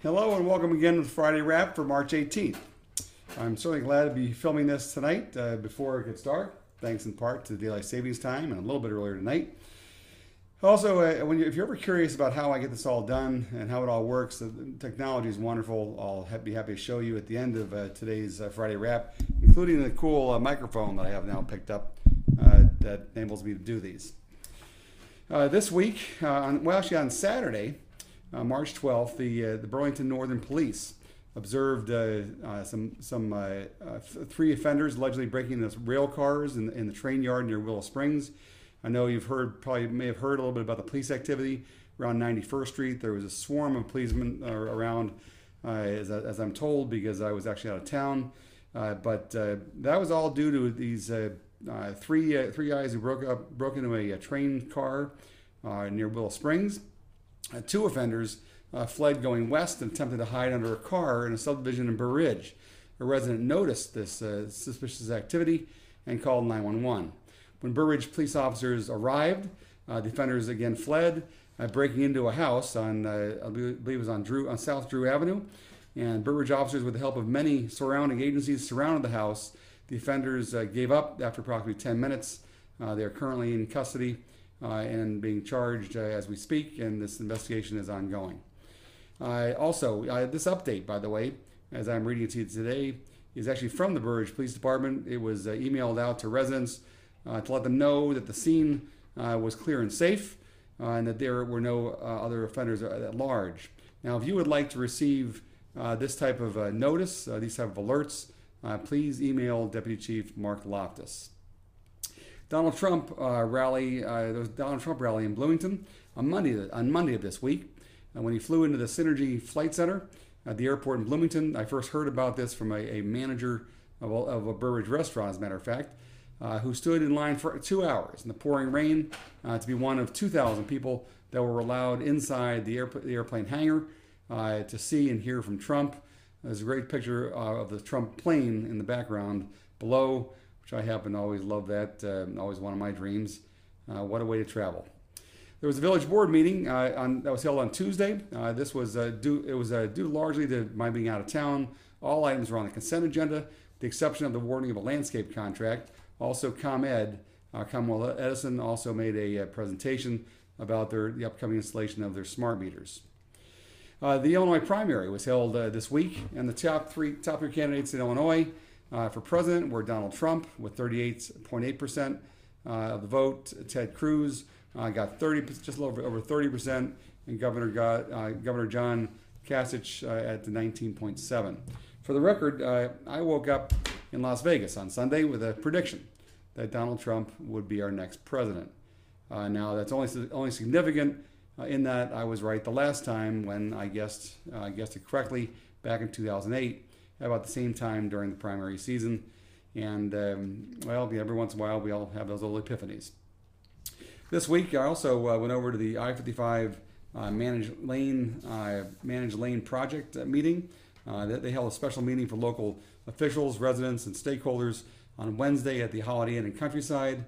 Hello and welcome again to the Friday Wrap for March 18th. I'm certainly glad to be filming this tonight before it gets dark, thanks in part to the daylight savings time and a little bit earlier tonight. Also, if you're ever curious about how I get this all done and how it all works, the technology is wonderful. I'll be happy to show you at the end of today's Friday Wrap, including the cool microphone that I have now picked up that enables me to do these. This week, on Saturday, March 12th, the Burlington Northern Police observed three offenders allegedly breaking into rail cars in the train yard near Willow Springs. I know may have heard a little bit about the police activity around 91st Street. There was a swarm of policemen around, as I'm told, because I was actually out of town. But that was all due to these three guys who broke into a train car near Willow Springs. Two offenders fled going west and attempted to hide under a car in a subdivision in Burr. A resident noticed this suspicious activity and called 911. When Burr police officers arrived, the offenders again fled, breaking into a house on, I believe it was on South Drew Avenue. And Burr officers, with the help of many surrounding agencies, surrounded the house. The offenders gave up after approximately 10 minutes. They are currently in custody and being charged as we speak, and this investigation is ongoing. This update, by the way, as I'm reading it to you today, is actually from the Burr Police Department. It was emailed out to residents to let them know that the scene was clear and safe and that there were no other offenders at large. Now, if you would like to receive this type of notice, these type of alerts, please email Deputy Chief Mark Loftus. Donald Trump rally. There was a Donald Trump rally in Bloomington on Monday of this week. When he flew into the Synergy Flight Center at the airport in Bloomington, I first heard about this from a manager of a Burr restaurant, as a matter of fact, who stood in line for 2 hours in the pouring rain to be one of 2,000 people that were allowed inside the airplane hangar to see and hear from Trump. There's a great picture of the Trump plane in the background below, which I happen to always love that, always one of my dreams. What a way to travel. There was a village board meeting that was held on Tuesday. This was due largely to my being out of town. All items were on the consent agenda, with the exception of the awarding of a landscape contract. Also, ComEd, Commonwealth Edison, also made a presentation about the upcoming installation of their smart meters. The Illinois primary was held this week, and the top three candidates in Illinois for president were Donald Trump with 38.8% of the vote. Ted Cruz got just a little over 30%, and Governor John Kasich at the 19.7%. For the record, I woke up in Las Vegas on Sunday with a prediction that Donald Trump would be our next president. Now that's only significant in that I was right the last time when I guessed it correctly back in 2008, about the same time during the primary season. And every once in a while we all have those little epiphanies. This week I also went over to the I-55 Managed Lane Project meeting. They held a special meeting for local officials, residents, and stakeholders on Wednesday at the Holiday Inn and Countryside.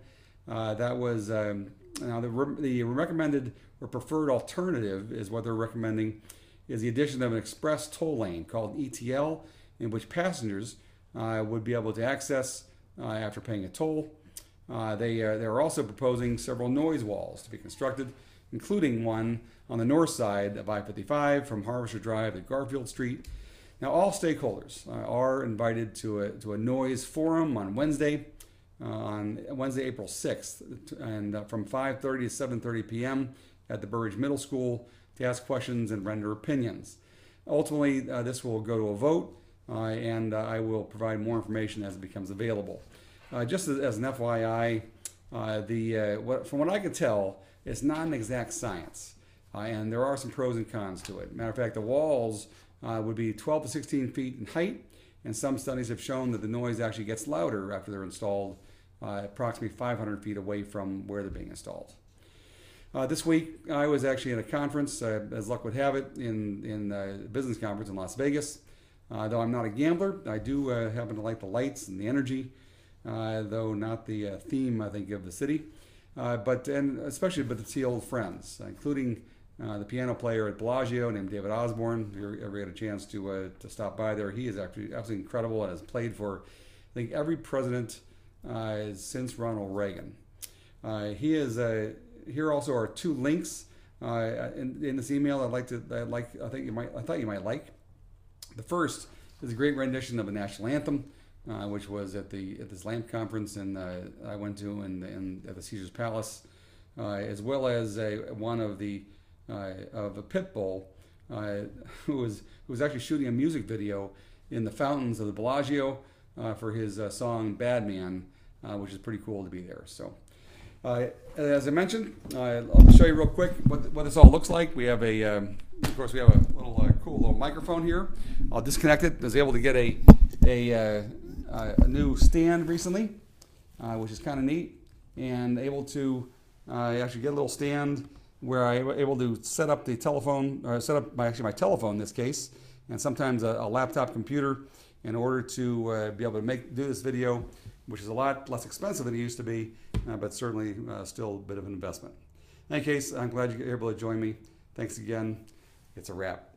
That was now the recommended or preferred alternative is what they're recommending is the addition of an express toll lane called ETL, in which passengers would be able to access after paying a toll. They are also proposing several noise walls to be constructed, including one on the north side of I-55 from Harvester Drive to Garfield Street. Now, all stakeholders are invited to a noise forum on Wednesday, April 6th, and from 5:30 to 7:30 p.m. at the Burr Middle School to ask questions and render opinions. Ultimately, this will go to a vote, and I will provide more information as it becomes available. Just as an FYI, from what I can tell, it's not an exact science, and there are some pros and cons to it. Matter of fact, the walls would be 12 to 16 feet in height, and some studies have shown that the noise actually gets louder after they're installed approximately 500 feet away from where they're being installed. This week, I was actually at a conference, as luck would have it, in a business conference in Las Vegas. Though I'm not a gambler, I do happen to like the lights and the energy, though not the theme, I think, of the city. But to see old friends, including the piano player at Bellagio named David Osborne. If you ever get a chance to stop by there, he is actually absolutely incredible and has played for, I think, every president since Ronald Reagan. He is here. Also are two links in this email. I thought you might like. The first is a great rendition of the national anthem, which was at this LAMP conference I went to at the Caesar's Palace, as well as one of the Pitbull, who was actually shooting a music video in the fountains of the Bellagio for his song "Bad Man," which is pretty cool to be there. So, as I mentioned, I'll show you real quick what this all looks like. We have of course, we have a little cool little microphone here. I'll disconnect it. I was able to get a new stand recently, which is kind of neat, and able to actually get a little stand where I was able to set up the telephone, or set up my telephone in this case, and sometimes a laptop computer in order to be able to do this video, which is a lot less expensive than it used to be, but certainly still a bit of an investment. In any case, I'm glad you're able to join me. Thanks again. It's a wrap.